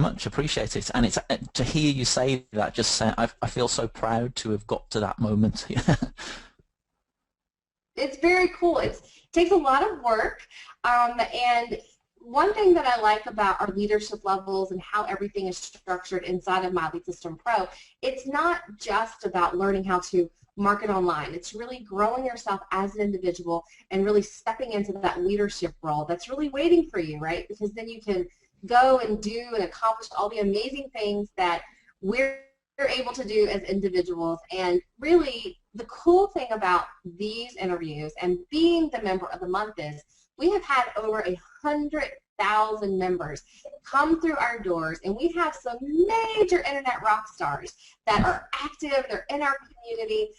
much. Appreciate it. And it's to hear you say that. I feel so proud to have got to that moment. It's very cool. It takes a lot of work, and one thing that I like about our leadership levels and how everything is structured inside of My Lead System Pro, it's not just about learning how to market online. It's really growing yourself as an individual and really stepping into that leadership role that's really waiting for you, right? Because then you can go and do and accomplish all the amazing things that we're able to do as individuals. And really, the cool thing about these interviews and being the member of the month is we have had over 100,000 members come through our doors, and we have some major internet rock stars that are active, they're in our community.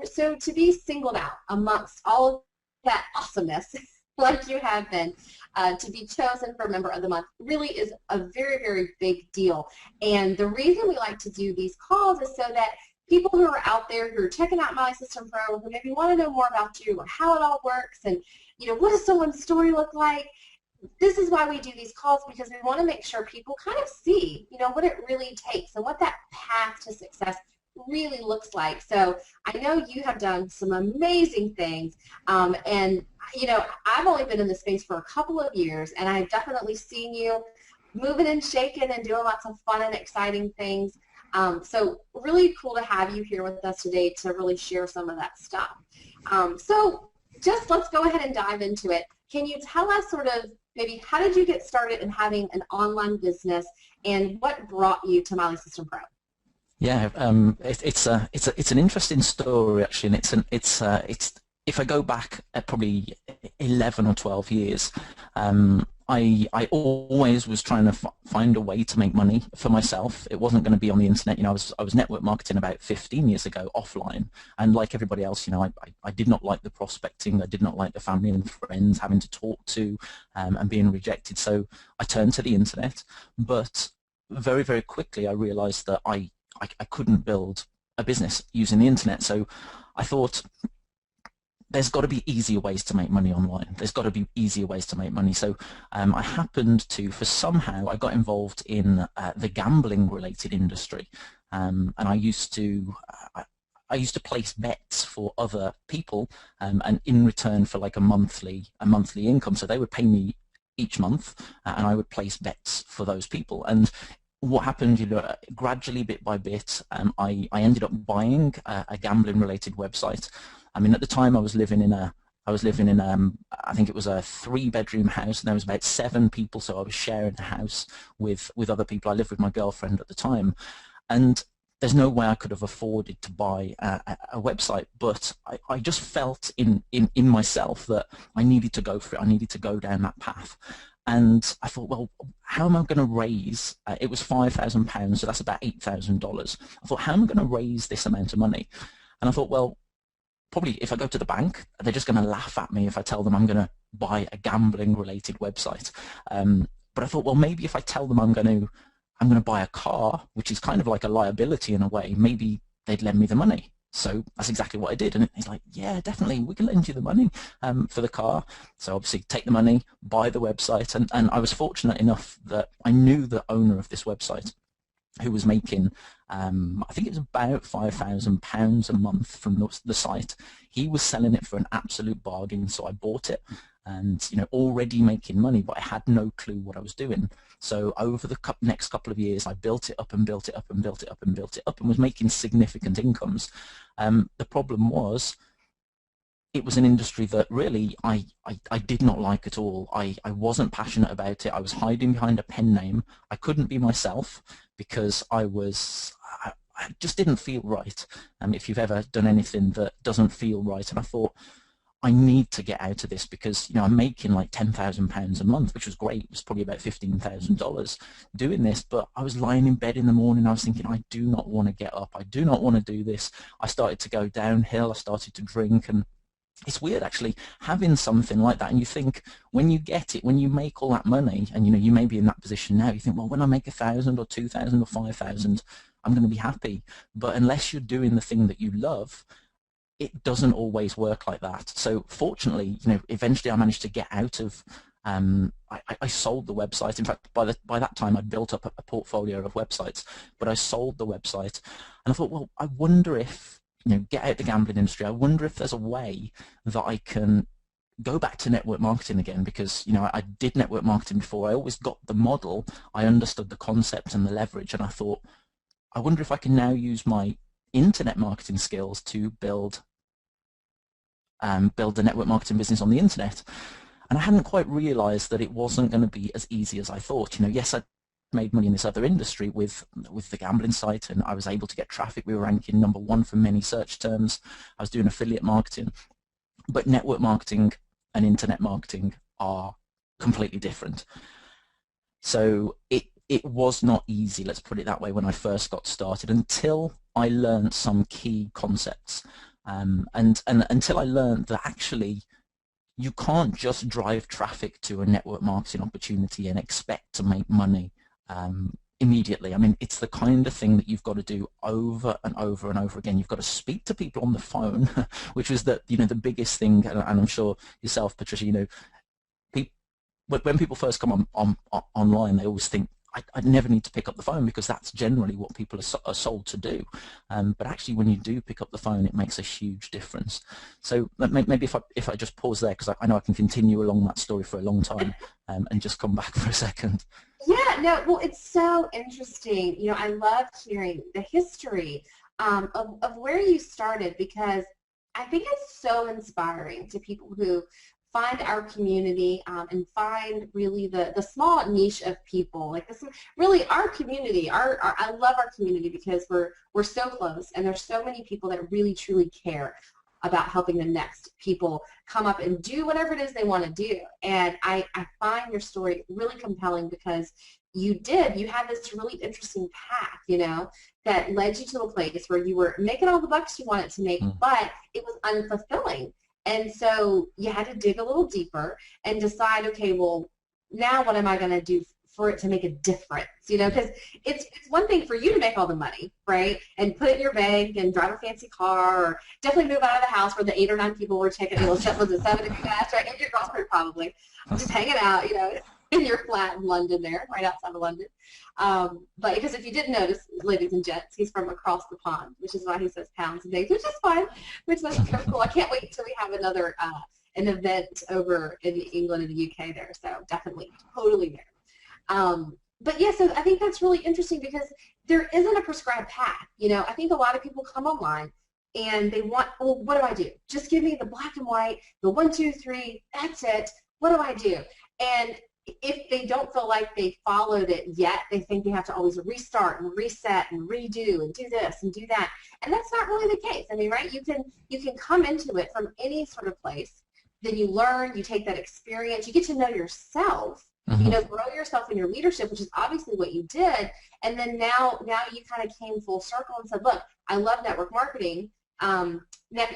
So to be singled out amongst all of that awesomeness, like you have been, to be chosen for Member of the Month really is a very, very big deal. And the reason we like to do these calls is so that people who are out there who are checking out My System Pro, who maybe want to know more about you or how it all works, and what does someone's story look like? This is why we do these calls, because we want to make sure people kind of see, what it really takes and what that path to success really looks like. So I know you have done some amazing things, and I've only been in the space for a couple of years, and I've definitely seen you moving and shaking and doing lots of fun and exciting things. So really cool to have you here with us today to really share some of that stuff. So just let's go ahead and dive into it. Can you tell us sort of maybe how did you get started in having an online business, and what brought you to My Lead System Pro? Yeah, it's an interesting story actually, and it's if I go back at probably 11 or 12 years, I always was trying to find a way to make money for myself. It wasn't going to be on the internet. I was network marketing about 15 years ago offline, and like everybody else, I did not like the prospecting. I did not like the family and friends having to talk to, and being rejected. So I turned to the internet, but very, very quickly I realized that I couldn't build a business using the internet. So I thought, there's got to be easier ways to make money online. There's got to be easier ways to make money. So I happened to, I got involved in the gambling-related industry, and I used to place bets for other people, and in return for like a monthly income. So they would pay me each month, and I would place bets for those people. And what happened, gradually, bit by bit, I ended up buying a gambling-related website. I mean, at the time I was living in I think it was a 3-bedroom house, and there was about 7 people, so I was sharing a house with other people. I lived with my girlfriend at the time, and there's no way I could have afforded to buy a website, but I just felt in myself that I needed to go for it. I needed to go down that path. And I thought, well, how am I going to raise, it was £5,000, so that's about $8,000. I thought, how am I going to raise this amount of money? And I thought, well, probably if I go to the bank, they're just going to laugh at me if I tell them I'm going to buy a gambling-related website. But I thought, well, maybe if I tell them I'm going to buy a car, which is kind of like a liability in a way, maybe they'd lend me the money. So that's exactly what I did, and he's like, yeah, definitely, we can lend you the money for the car. So obviously take the money, buy the website, and I was fortunate enough that I knew the owner of this website, who was making, I think it was about £5,000 a month from the site. He was selling it for an absolute bargain, so I bought it, and already making money, but I had no clue what I was doing. So over the next couple of years, I built it up and built it up and built it up and built it up, and was making significant incomes. The problem was, it was an industry that really I did not like at all. I wasn't passionate about it. I was hiding behind a pen name. I couldn't be myself because I just didn't feel right. If you've ever done anything that doesn't feel right, and I thought, I need to get out of this because I'm making like £10,000 a month, which was great. It was probably about $15,000 doing this, but I was lying in bed in the morning. I was thinking, I do not want to get up. I do not want to do this. I started to go downhill. I started to drink, and it's weird actually having something like that, and you think when you get it, when you make all that money, and you may be in that position now, you think, well, when I make 1,000 or 2,000 or 5,000, I'm going to be happy. But unless you're doing the thing that you love, it doesn't always work like that. So fortunately, eventually I managed to get out of I sold the website. In fact, by that time, I'd built up a portfolio of websites, but I sold the website, and I thought, well, I wonder if, get out the gambling industry. I wonder if there's a way that I can go back to network marketing again, because I did network marketing before. I always got the model. I understood the concept and the leverage, and I thought, I wonder if I can now use my internet marketing skills to build the network marketing business on the internet. And I hadn't quite realized that it wasn't going to be as easy as I thought. Yes, I made money in this other industry with the gambling site, and I was able to get traffic. We were ranking #1 for many search terms. I was doing affiliate marketing. But network marketing and internet marketing are completely different. So it was not easy, let's put it that way, when I first got started, until I learned some key concepts. And until I learned that actually you can't just drive traffic to a network marketing opportunity and expect to make money immediately. I mean, it's the kind of thing that you've got to do over and over and over again. You've got to speak to people on the phone, which was the biggest thing. And I'm sure yourself, Patricia, when people first come online, they always think, I never need to pick up the phone, because that's generally what people are sold to do. But actually, when you do pick up the phone, it makes a huge difference. So maybe if I just pause there, because I know I can continue along that story for a long time, and just come back for a second. Yeah, no, well, it's so interesting. I love hearing the history of where you started, because I think it's so inspiring to people who find our community and find really the small niche of people. Like this, really our community. I love our community because we're so close, and there's so many people that really truly care about helping the next people come up and do whatever it is they want to do. And I find your story really compelling, because you had this really interesting path, that led you to a place where you were making all the bucks you wanted to make, but it was unfulfilling. And so you had to dig a little deeper and decide, okay, well, now what am I going to do for it to make a difference? Because it's one thing for you to make all the money, right, and put it in your bank and drive a fancy car, or definitely move out of the house where the 8 or 9 people were taking, was it 7 if you asked, right, and your girlfriend probably, just hanging out, in your flat in London there, right outside of London. But because if you didn't notice, ladies and gents, he's from across the pond, which is why he says pounds and days, which is fine, which is so cool. I can't wait until we have another an event over in England and the UK there, so definitely, totally there. But yeah, so I think that's really interesting, because there isn't a prescribed path. I think a lot of people come online and they want, well, what do I do? Just give me the black and white, the 1, 2, 3, that's it. What do I do? And if they don't feel like they followed it yet, they think they have to always restart and reset and redo and do this and do that. And that's not really the case. I mean, right? You can come into it from any sort of place. Then you learn, you take that experience, you get to know yourself, grow yourself in your leadership, which is obviously what you did. And then now you kind of came full circle and said, look, I love network marketing. Now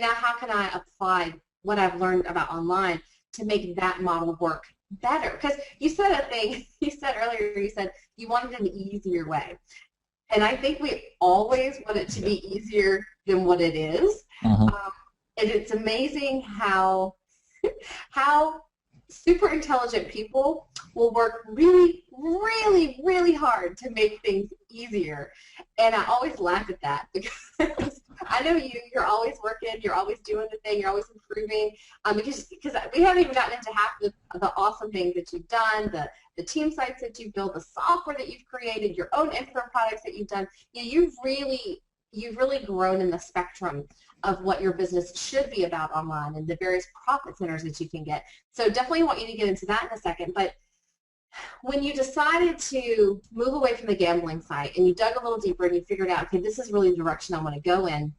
how can I apply what I've learned about online to make that model work better? Because you said a thing, you said earlier, you said you wanted an easier way. And I think we always want it to be easier than what it is. And it's amazing how super intelligent people will work really, really, really hard to make things easier. And I always laugh at that, because I know you're always working, you're always doing the thing, you're always improving, because we haven't even gotten into half the awesome things that you've done, the team sites that you've built, the software that you've created, your own info products that you've done. You've really grown in the spectrum of what your business should be about online and the various profit centers that you can get. So definitely want you to get into that in a second. But when you decided to move away from the gambling site and you dug a little deeper and you figured out, okay, this is really the direction I want to go in,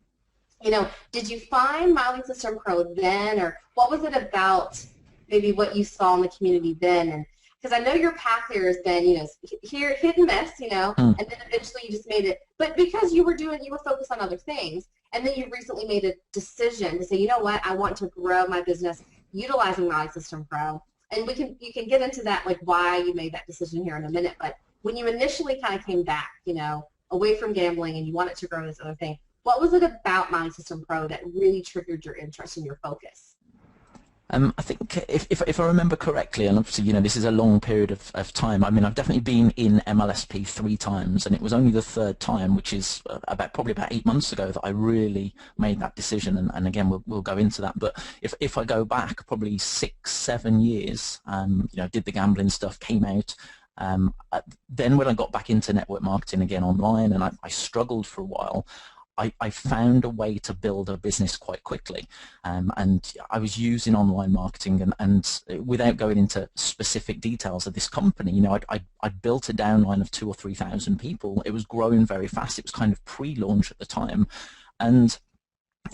did you find My Lead System Pro then, or what was it about maybe what you saw in the community then? And because I know your path here has been, here hit and miss, and then eventually you just made it. But because you were focused on other things, and then you recently made a decision to say, you know what, I want to grow my business utilizing My Lead System Pro. And you can get into that, like why you made that decision here in a minute. But when you initially kind of came back, away from gambling and you wanted to grow this other thing, what was it about My Lead System Pro that really triggered your interest and your focus? I think if I remember correctly, and obviously, this is a long period of time. I mean, I've definitely been in MLSP 3 times, and it was only the third time, which is probably about 8 months ago, that I really made that decision. And again, we'll go into that. But if I go back probably 6, 7 years, did the gambling stuff, came out. Then when I got back into network marketing again online, and I struggled for a while. I found a way to build a business quite quickly, and I was using online marketing, and without going into specific details of this company, I built a downline of 2 or 3 thousand people. It was growing very fast. It was kind of pre-launch at the time, and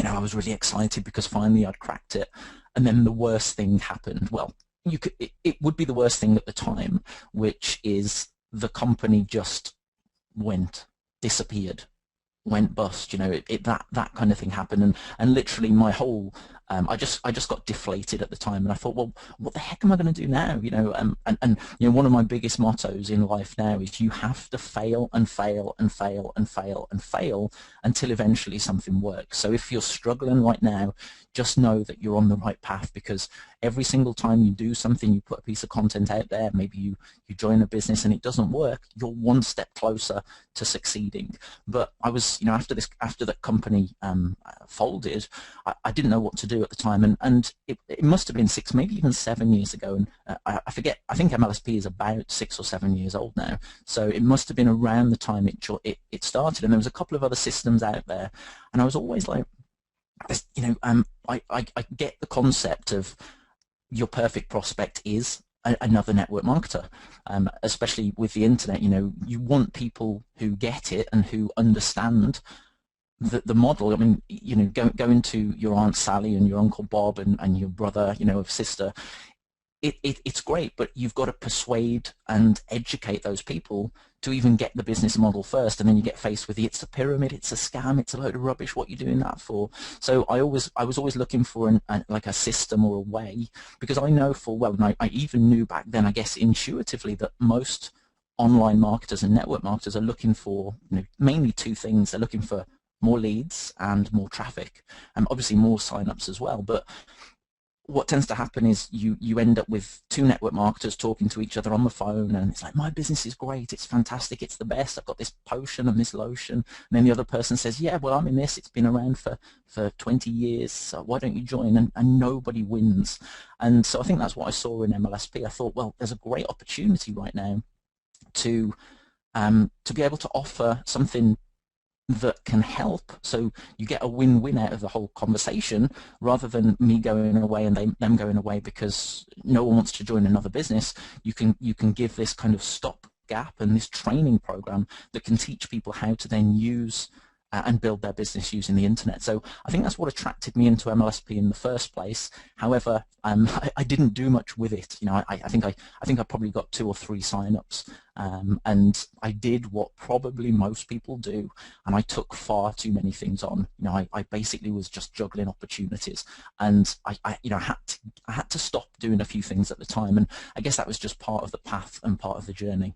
I was really excited because finally I'd cracked it. And then the worst thing happened. Well, it would be the worst thing at the time, which is the company just disappeared, went bust. That kind of thing happened, and literally my whole I just got deflated at the time, and I thought, well, what the heck am I going to do now? And one of my biggest mottos in life now is you have to fail and fail and fail and fail and fail until eventually something works. So if you're struggling right now, just know that you're on the right path, because every single time you do something, you put a piece of content out there, maybe you join a business and it doesn't work, you're one step closer to succeeding. But I was, after the company folded, I didn't know what to do at the time, and it must have been 6, maybe even 7 years ago, and I forget. I think MLSP is about 6 or 7 years old now, so it must have been around the time it started. And there was a couple of other systems out there, and I was always like, I get the concept of your perfect prospect is another network marketer, especially with the internet. You want people who get it and who understand the model. I mean, going to your Aunt Sally and your Uncle Bob and your brother, or sister, it's great, but you've got to persuade and educate those people to even get the business model first, and then you get faced with it's a pyramid, it's a scam, it's a load of rubbish, what are you doing that for? So I was always looking for like a system or a way, because I know full well, and I even knew back then, I guess intuitively, that most online marketers and network marketers are looking for mainly 2 things. They're looking for more leads and more traffic, and obviously more signups as well. But what tends to happen is you end up with 2 network marketers talking to each other on the phone, and it's like, my business is great, it's fantastic, it's the best, I've got this potion and this lotion. And then the other person says, yeah, well, I'm in this, it's been around for 20 years, so why don't you join? And nobody wins. And so I think that's what I saw in MLSP. I thought, well, there's a great opportunity right now to be able to offer something that can help, so you get a win-win out of the whole conversation, rather than me going away and them going away because no one wants to join another business. You can give this kind of stopgap and this training program that can teach people how to then use and build their business using the internet. So I think that's what attracted me into MLSP in the first place. However, I didn't do much with it. I think I probably got 2 or 3 signups, and I did what probably most people do, and I took far too many things on. I basically was just juggling opportunities, and I had to stop doing a few things at the time, and I guess that was just part of the path and part of the journey.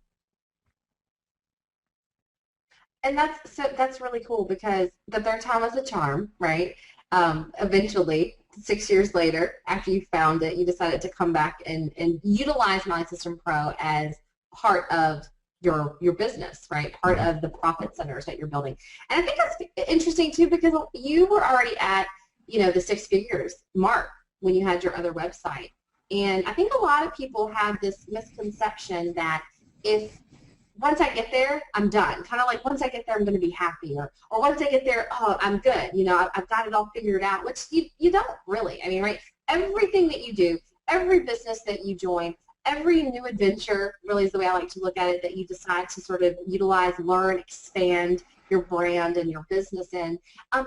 And that's really cool, because the third time was a charm, right? Eventually, 6 years later, after you found it, you decided to come back and utilize My System Pro as part of your business, right? Part of the profit centers that you're building. And I think that's interesting too, because you were already at the 6 figures mark when you had your other website. And I think a lot of people have this misconception that if once I get there, I'm done. Kind of like, once I get there, I'm going to be happy, or once I get there, oh, I'm good. I've got it all figured out, which you don't really. I mean, right? Everything that you do, every business that you join, every new adventure, really is the way I like to look at it, that you decide to sort of utilize, learn, expand your brand and your business in,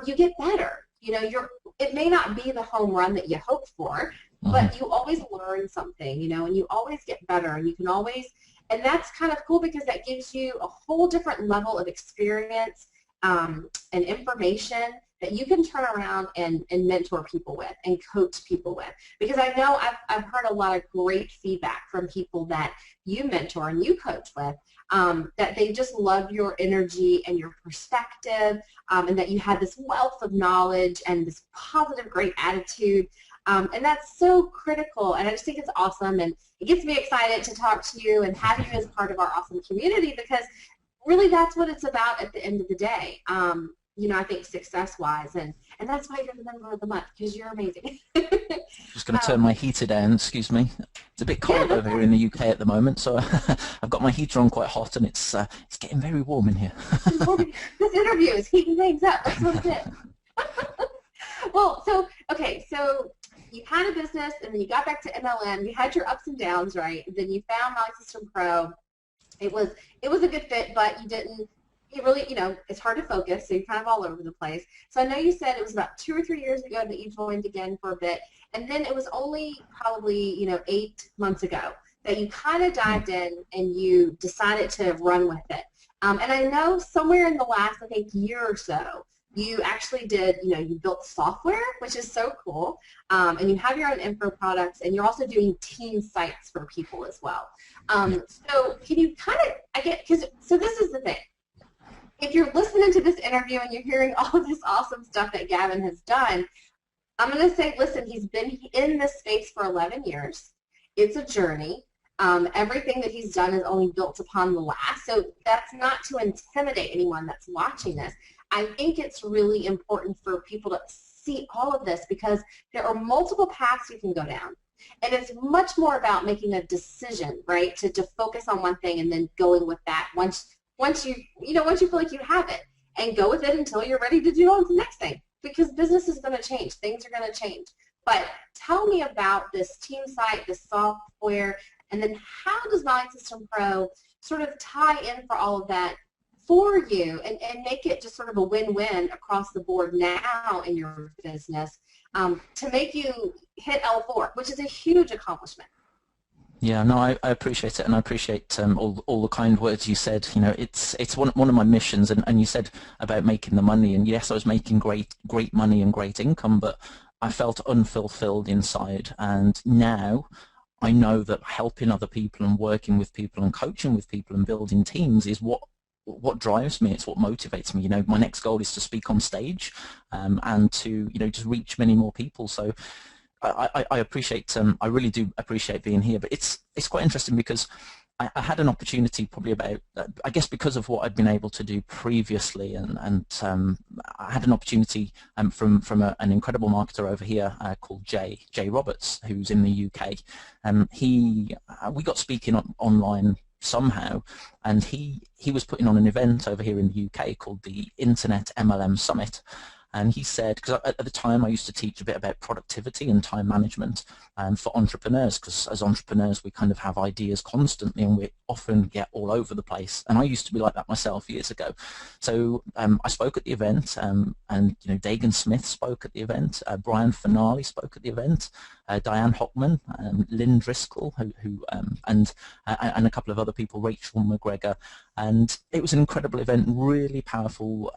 you get better. It may not be the home run that you hoped for, but you always learn something, and you always get better, and you can always. And that's kind of cool, because that gives you a whole different level of experience and information that you can turn around and mentor people with and coach people with. Because I know I've heard a lot of great feedback from people that you mentor and you coach with, that they just love your energy and your perspective, and that you have this wealth of knowledge and this positive, great attitude. And that's so critical, and I just think it's awesome, and it gets me excited to talk to you and have you as part of our awesome community, because really that's what it's about at the end of the day. I think success-wise, and that's why you're the member of the month, because you're amazing. Just going to turn my heater down, excuse me. It's a bit Yeah, cold over here in the UK at the moment, so I've got my heater on quite hot, and it's getting very warm in here. this interview is heating things up. That's what it is. Well, so you had a business, and then you got back to MLM. You had your ups and downs, right? Then you found My System Pro. It was a good fit, but you didn't. You really, it's hard to focus, so you're kind of all over the place. So I know you said it was about 2 or 3 years ago that you joined again for a bit, and then it was only probably 8 months ago that you kind of dived in and you decided to run with it. And I know somewhere in the last, I think, year or so, you actually did, you built software, which is so cool, and you have your own info products, and you're also doing team sites for people as well. So can you kind of, so this is the thing. If you're listening to this interview and you're hearing all of this awesome stuff that Gavin has done, I'm going to say, listen, he's been in this space for 11 years. It's a journey. Everything that he's done is only built upon the last, so that's not to intimidate anyone that's watching this. I think it's really important for people to see all of this, because there are multiple paths you can go down. And it's much more about making a decision, right, to focus on one thing and then going with that once you feel like you have it, and go with it until you're ready to do on to the next thing, because business is going to change. Things are going to change. But tell me about this team site, this software, and then how does My System Pro sort of tie in for all of that for you, and make it just sort of a win-win across the board now in your business, to make you hit L4, which is a huge accomplishment. Yeah, no, I appreciate it, and I appreciate all the kind words you said. It's one of my missions, and you said about making the money, and yes, I was making great money and great income, but I felt unfulfilled inside, and now I know that helping other people and working with people and coaching with people and building teams is what drives me. It's what motivates me. My next goal is to speak on stage, and to just reach many more people. So I appreciate, I really do appreciate being here, but it's quite interesting because I had an opportunity probably about, I guess because of what I'd been able to do previously, and I had an opportunity from an incredible marketer over here called Jay Roberts, who's in the UK. We got speaking online somehow, and he was putting on an event over here in the UK called the Internet MLM Summit. And he said, because at the time I used to teach a bit about productivity and time management for entrepreneurs, because as entrepreneurs we kind of have ideas constantly and we often get all over the place. And I used to be like that myself years ago. So I spoke at the event, and Dagan Smith spoke at the event, Brian Finale spoke at the event, Diane Hockman, Lynn Driscoll, and a couple of other people, Rachel McGregor, and it was an incredible event, really powerful.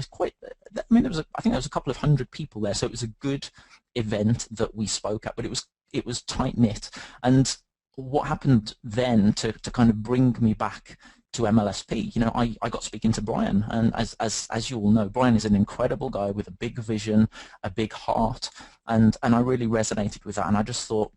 Quite. I think there was a couple of hundred people there, so it was a good event that we spoke at, but it was tight knit. And what happened then to kind of bring me back to MLSP, I got speaking to Brian, and as you all know, Brian is an incredible guy with a big vision, a big heart, and I really resonated with that, and I just thought,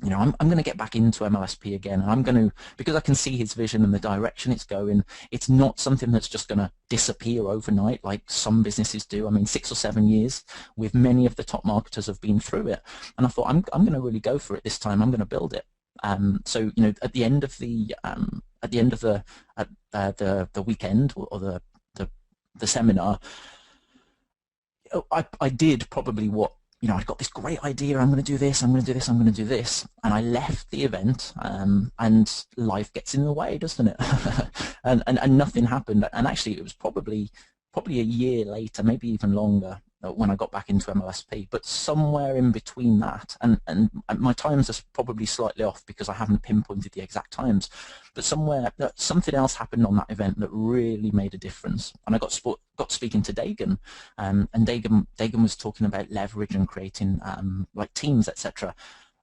I'm going to get back into MLSP again, and I'm going to, because I can see his vision and the direction it's going. It's not something that's just going to disappear overnight like some businesses do. I mean, 6 or 7 years with many of the top marketers have been through it, and I thought I'm going to really go for it this time. I'm going to build it. So at the end of the weekend or the seminar, I did probably what. I'd got this great idea, I'm going to do this, I'm going to do this, I'm going to do this, and I left the event, and life gets in the way, doesn't it? and nothing happened, and actually it was probably a year later, maybe even longer, when I got back into MLSP, but somewhere in between that, and my times are probably slightly off because I haven't pinpointed the exact times, but something else happened on that event that really made a difference, and I got speaking to Dagan, and Dagan was talking about leverage and creating like teams, etc.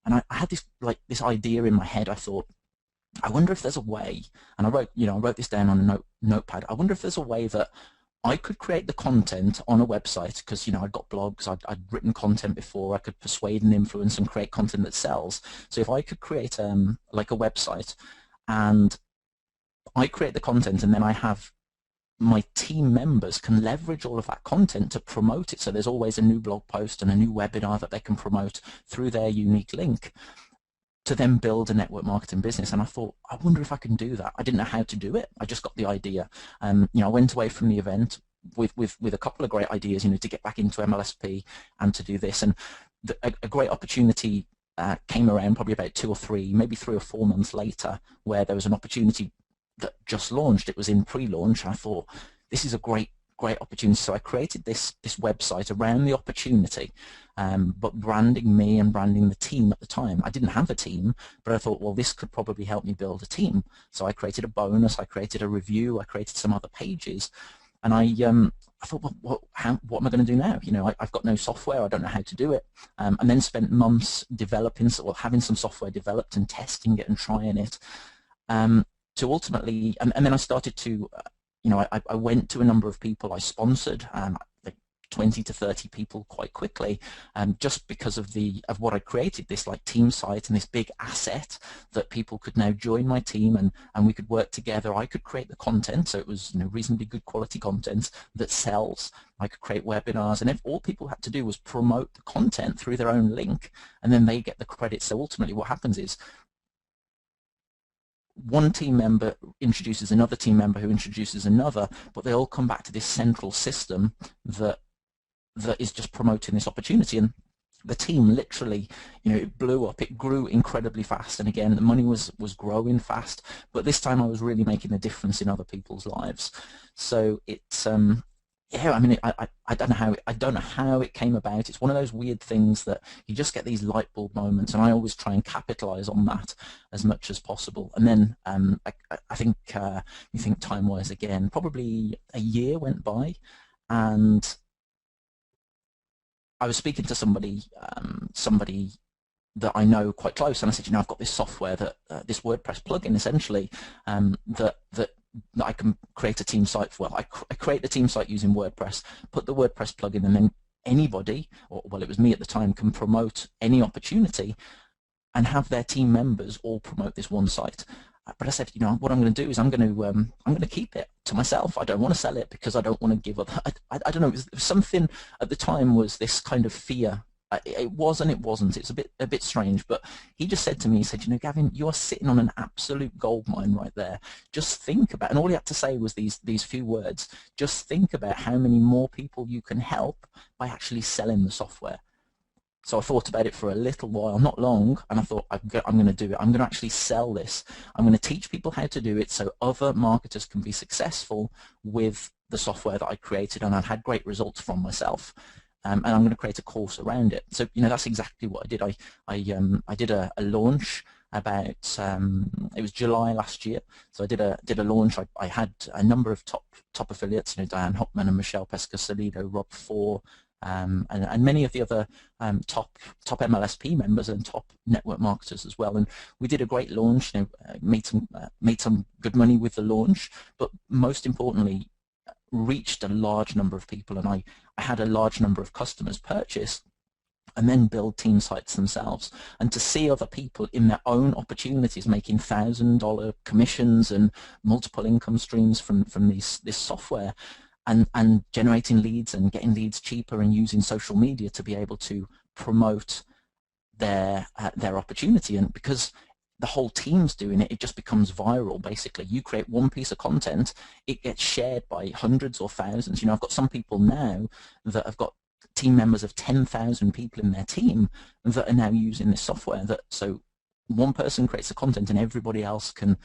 And I had this idea in my head. I thought, I wonder if there's a way, and I wrote this down on a notepad. I wonder if there's a way that I could create the content on a website because, you know, I'd got blogs, I'd written content before, I could persuade and influence and create content that sells. So if I could create like a website, and I create the content, and then I have my team members can leverage all of that content to promote it. So there's always a new blog post and a new webinar that they can promote through their unique link to then build a network marketing business. And I thought, I wonder if I can do that. I didn't know how to do it. I just got the idea. You know, I went away from the event with a couple of great ideas, you know, to get back into MLSP and to do this. And a great opportunity came around probably about 2 or 3, maybe 3 or 4 months later, where there was an opportunity that just launched. It was in pre-launch, and I thought, this is a great opportunity. So I created this website around the opportunity, but branding me and branding the team at the time. I didn't have a team, but I thought, well, this could probably help me build a team. So I created a bonus, I created a review, I created some other pages, and I thought, well, what am I going to do now? You know, I've got no software, I don't know how to do it, and then spent months developing, well, having some software developed and testing it and trying it, to ultimately, and then I started to, you know, I went to a number of people. I sponsored like 20 to 30 people quite quickly, just because of what I created, this like team site and this big asset that people could now join my team, and we could work together. I could create the content, so it was, you know, reasonably good quality content that sells. I could create webinars, and if all people had to do was promote the content through their own link, and then they get the credit. So ultimately what happens is, one team member introduces another team member who introduces another, but they all come back to this central system that is just promoting this opportunity. And the team literally, you know, it blew up, it grew incredibly fast, and again, the money was growing fast, but this time I was really making a difference in other people's lives. So it's yeah, I mean, I don't know how it came about. It's one of those weird things that you just get these light bulb moments, and I always try and capitalize on that as much as possible. And then I think, you think time-wise again, probably a year went by, and I was speaking to somebody that I know quite close, and I said, you know, I've got this software that this WordPress plugin essentially, that I can create a team site for. Well, I create the team site using WordPress, put the WordPress plugin, and then anybody, or well, it was me at the time, can promote any opportunity and have their team members all promote this one site. But I said, you know, what I'm going to do is I'm going to keep it to myself. I don't want to sell it because I don't want to give up. I don't know. It was something at the time, was this kind of fear. It was and it wasn't. It's a bit strange. But he just said to me, he said, you know, Gavin, you are sitting on an absolute gold mine right there. Just think about, and all he had to say was these few words. Just think about how many more people you can help by actually selling the software. So I thought about it for a little while, not long, and I thought, I'm going to do it. I'm going to actually sell this. I'm going to teach people how to do it so other marketers can be successful with the software that I created, and I've had great results from myself. And I'm going to create a course around it. So, you know, that's exactly what I did. I did a launch about, it was July last year. So I did a launch. I had a number of top affiliates, you know, Diane Hopman and Michelle Pesca-Salido, Rob Four, and many of the other top MLSP members and top network marketers as well. And we did a great launch. You know, made some good money with the launch, but most importantly, reached a large number of people, and I had a large number of customers purchase and then build team sites themselves. And to see other people in their own opportunities making $1,000 commissions and multiple income streams from this software, and generating leads and getting leads cheaper, and using social media to be able to promote their opportunity. And because the whole team's doing it, it just becomes viral. Basically, you create one piece of content, it gets shared by hundreds or thousands. You know, I've got some people now that have got team members of 10,000 people in their team that are now using this software. So one person creates the content and everybody else can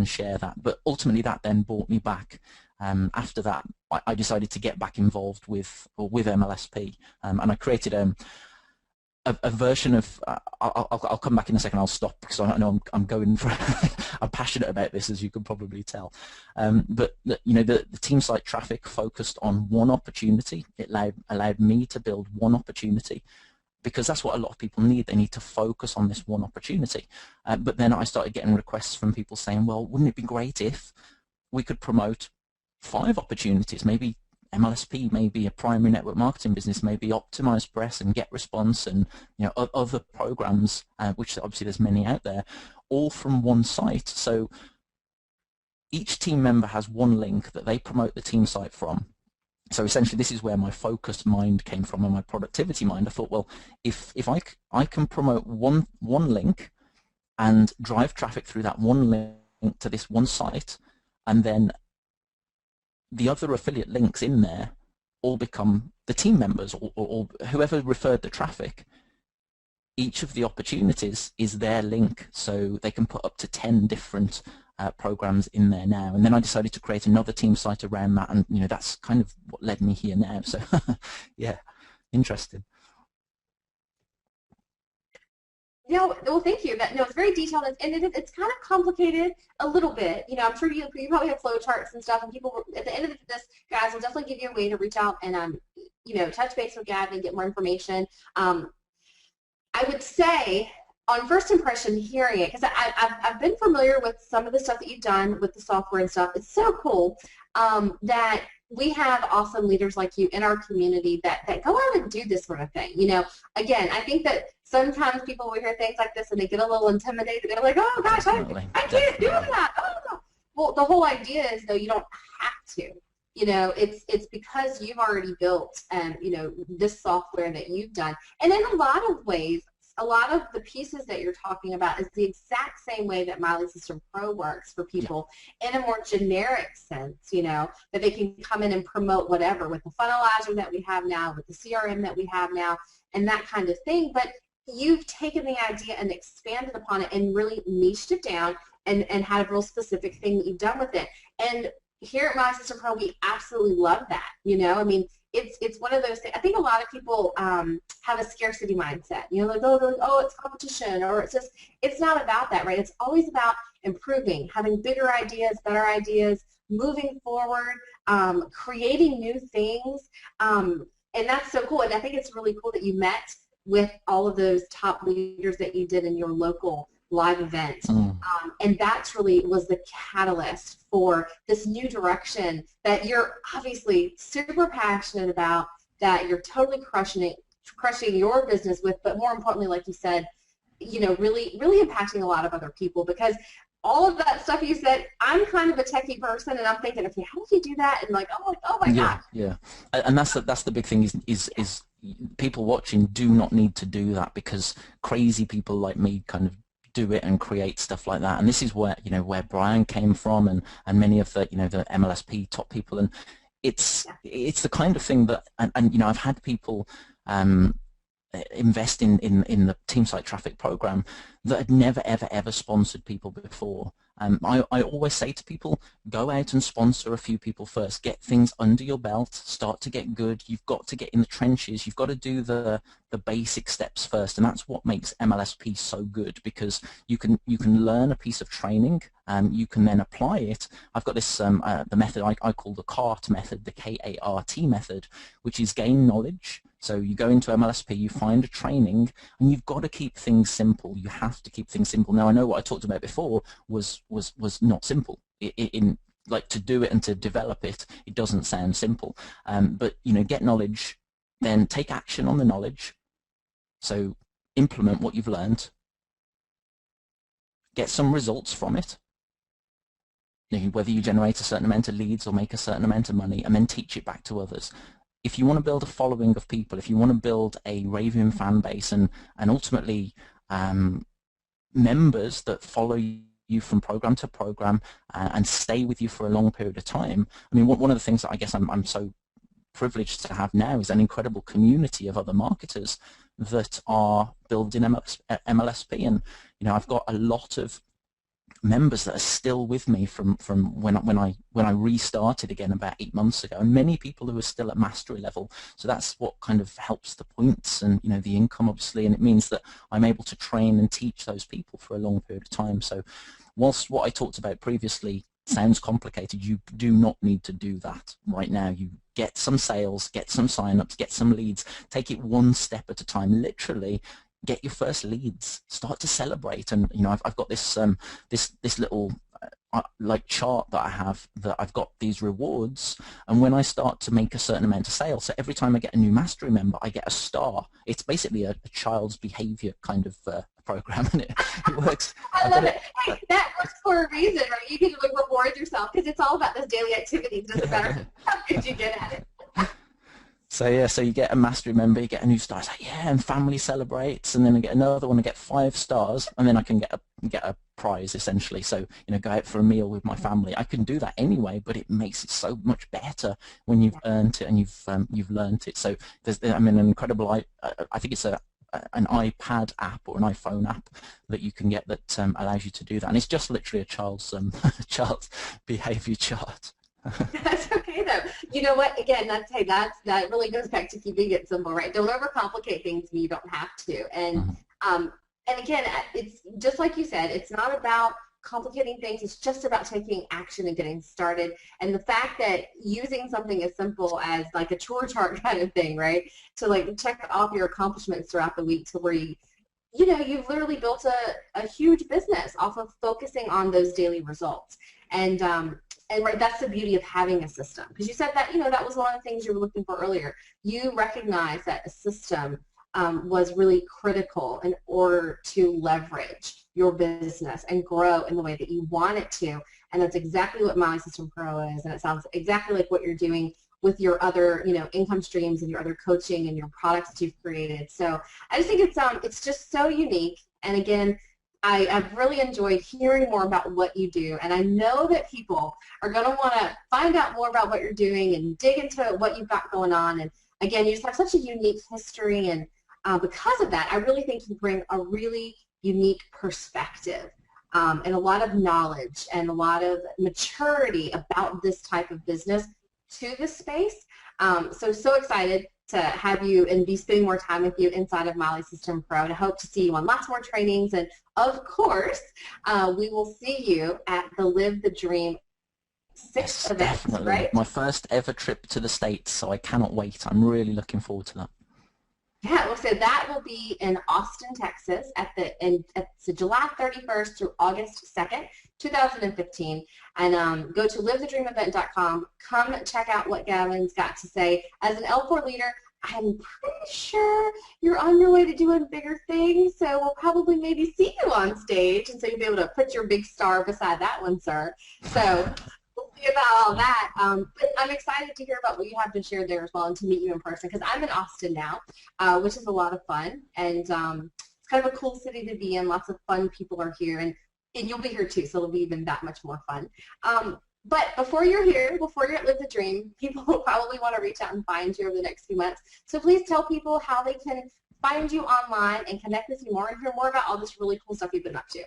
share that. But ultimately, that then brought me back. After that, I decided to get back involved with MLSP, and I created a version of, I'll come back in a second. I'll stop because I know I'm going for I'm passionate about this, as you can probably tell. But you know, the team site traffic focused on one opportunity. It allowed me to build one opportunity, because that's what a lot of people need. They need to focus on this one opportunity. But then I started getting requests from people saying, well, wouldn't it be great if we could promote 5 opportunities, maybe MLSP, maybe a primary network marketing business, maybe Optimize Press and Get Response, and other programs, which obviously there's many out there, all from one site. So each team member has one link that they promote the team site from. So essentially, this is where my focused mind came from, and my productivity mind. I thought, well, if I can promote one link and drive traffic through that one link to this one site, and then the other affiliate links in there all become the team members, or whoever referred the traffic. Each of the opportunities is their link, so they can put up to 10 different programs in there now. And then I decided to create another team site around that, and that's kind of what led me here now. So yeah, interesting. Yeah, well, thank you. No, it's very detailed, and it's kind of complicated a little bit. I'm sure you probably have flow charts and stuff, and people at the end of this, guys, will definitely give you a way to reach out and touch base with Gavin and get more information. I would say, on first impression, hearing it, because I've been familiar with some of the stuff that you've done with the software and stuff. It's so cool that we have awesome leaders like you in our community that go out and do this sort of thing. Again, I think that sometimes people will hear things like this and they get a little intimidated. They're like, oh gosh, I can't do that. Oh. Well, the whole idea is, though, you don't have to. It's because you've already built this software that you've done. And in a lot of ways, a lot of the pieces that you're talking about is the exact same way that My Lead System Pro works for people in a more generic sense, that they can come in and promote whatever with the funnelizer that we have now, with the CRM that we have now, and that kind of thing. But you've taken the idea and expanded upon it and really niched it down and had a real specific thing that you've done with it. And here at My Lead System Pro, we absolutely love that. I mean, it's one of those things. I think a lot of people have a scarcity mindset. Like, oh, it's competition, or it's not about that, right? It's always about improving, having bigger ideas, better ideas, moving forward, creating new things, and that's so cool. And I think it's really cool that you met with all of those top leaders that you did in your local live event. And that's really was the catalyst for this new direction that you're obviously super passionate about, that you're totally crushing your business with, but more importantly, like you said, really impacting a lot of other people, because all of that stuff you said, I'm kind of a techie person, and I'm thinking, okay, how did you do that? And like, oh my God. Yeah, and that's the big thing is people watching do not need to do that, because crazy people like me kind of do it and create stuff like that. And this is where where Brian came from, and many of the the MLSP top people, and it's the kind of thing that and I've had people invest in the team site traffic program that had never ever sponsored people before. I always say to people, go out and sponsor a few people first, get things under your belt, start to get good. You've got to get in the trenches, you've got to do the basic steps first, and that's what makes MLSP so good, because you can learn a piece of training, you can then apply it. I've got this the method I call the CART method, the KART method, which is gain knowledge. So you go into MLSP, you find a training, and you've got to keep things simple. You have to keep things simple. Now, I know what I talked about before was not simple. In like, to do it and to develop it, it doesn't sound simple. But get knowledge, then take action on the knowledge. So implement what you've learned, get some results from it, whether you generate a certain amount of leads or make a certain amount of money, and then teach it back to others. If you want to build a following of people, if you want to build a raving fan base, and ultimately members that follow you from program to program and stay with you for a long period of time. I mean, one of the things that I guess I'm so privileged to have now is an incredible community of other marketers that are building MLSP, and I've got a lot of members that are still with me from when I restarted again about 8 months ago, and many people who are still at mastery level. So that's what kind of helps the points and the income, obviously, and it means that I'm able to train and teach those people for a long period of time. So whilst what I talked about previously sounds complicated, you do not need to do that right now. You get some sales, get some sign-ups, get some leads, take it one step at a time. Literally get your first leads, start to celebrate. And I've got this this little like chart that I have that I've got these rewards, and when I start to make a certain amount of sales, so every time I get a new mastery member, I get a star. It's basically a child's behavior kind of program, and it works. I I've got love it. it. Hey, that works for a reason, right? You can like reward yourself because it's all about those daily activities. It doesn't matter how good you get at it. So yeah, so you get a mastery member, you get a new star. It's like, yeah, and family celebrates, and then I get another one, I get 5 stars, and then I can get a prize essentially. So go out for a meal with my family. I can do that anyway, but it makes it so much better when you've earned it and you've learned it. So there's, I mean, an incredible. I think it's an iPad app or an iPhone app that you can get that allows you to do that, and it's just literally a child's child's behavior chart. That's okay though. You know what? Again, that really goes back to keeping it simple, right? Don't overcomplicate things when you don't have to. And again, it's just like you said. It's not about complicating things. It's just about taking action and getting started. And the fact that using something as simple as like a chore chart kind of thing, right, to like check off your accomplishments throughout the week to where you've literally built a huge business off of focusing on those daily results. And right, that's the beauty of having a system. Because you said that, that was one of the things you were looking for earlier. You recognize that a system was really critical in order to leverage your business and grow in the way that you want it to. And that's exactly what My System Pro is. And it sounds exactly like what you're doing with your other, income streams and your other coaching and your products that you've created. So I just think it's just so unique. And again, I've really enjoyed hearing more about what you do, and I know that people are going to want to find out more about what you're doing and dig into what you've got going on. And again, you just have such a unique history, and because of that, I really think you bring a really unique perspective and a lot of knowledge and a lot of maturity about this type of business to this space. So excited to have you and be spending more time with you inside of My System Pro, and I hope to see you on lots more trainings. And of course, we will see you at the Live the Dream 6th event, definitely. right? My first ever trip to the States, so I cannot wait. I'm really looking forward to that. Yeah, well, so that will be in Austin, Texas, it's July 31st through August 2nd, 2015. And go to livethedreamevent.com. Come check out what Gavin's got to say. As an L4 leader, I'm pretty sure you're on your way to doing bigger things, so we'll probably maybe see you on stage, and so you'll be able to put your big star beside that one, sir. So we'll see about all that. But I'm excited to hear about what you have to share there as well, and to meet you in person, because I'm in Austin now, which is a lot of fun, and it's kind of a cool city to be in. Lots of fun people are here, and you'll be here too, so it'll be even that much more fun. But before you're here, before you're at Live the Dream, people will probably want to reach out and find you over the next few months. So please tell people how they can find you online and connect with you more and hear more about all this really cool stuff you've been up to.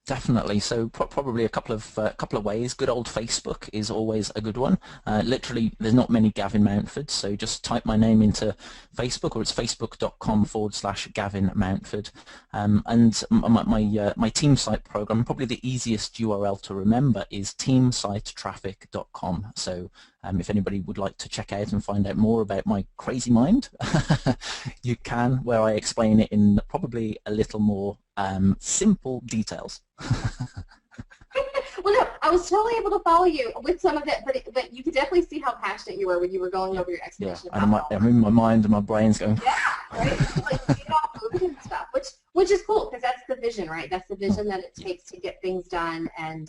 Definitely. So probably a couple of ways. Good old Facebook is always a good one. Literally, there's not many Gavin Mountford, so just type my name into Facebook, or it's facebook.com/Gavin Mountford. And my team site program, probably the easiest URL to remember, is teamsitetraffic.com. So if anybody would like to check out and find out more about my crazy mind, you can, where I explain it in probably a little more simple details. Well, no, I was totally able to follow you with some of it, but you could definitely see how passionate you were when you were going over your explanation. Yeah, I'm in my mind and my brain's going. Yeah, right. Like you know, moving and stuff, which is cool, because that's the vision, right? That's the vision that it takes to get things done, and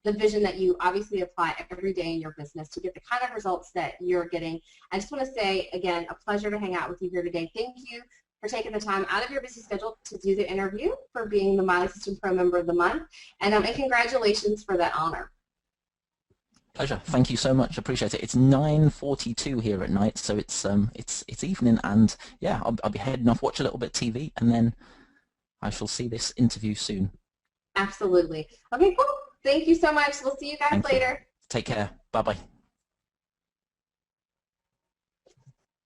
the vision that you obviously apply every day in your business to get the kind of results that you're getting. I just want to say again, a pleasure to hang out with you here today. Thank you for taking the time out of your busy schedule to do the interview, for being the My System Pro Member of the Month, and congratulations for that honor. Pleasure. Thank you so much. Appreciate it. It's 9:42 here at night, so it's evening, and yeah, I'll be heading off, watch a little bit of TV, and then I shall see this interview soon. Absolutely. Okay, cool. Thank you so much. We'll see you guys later. Take care. Bye-bye.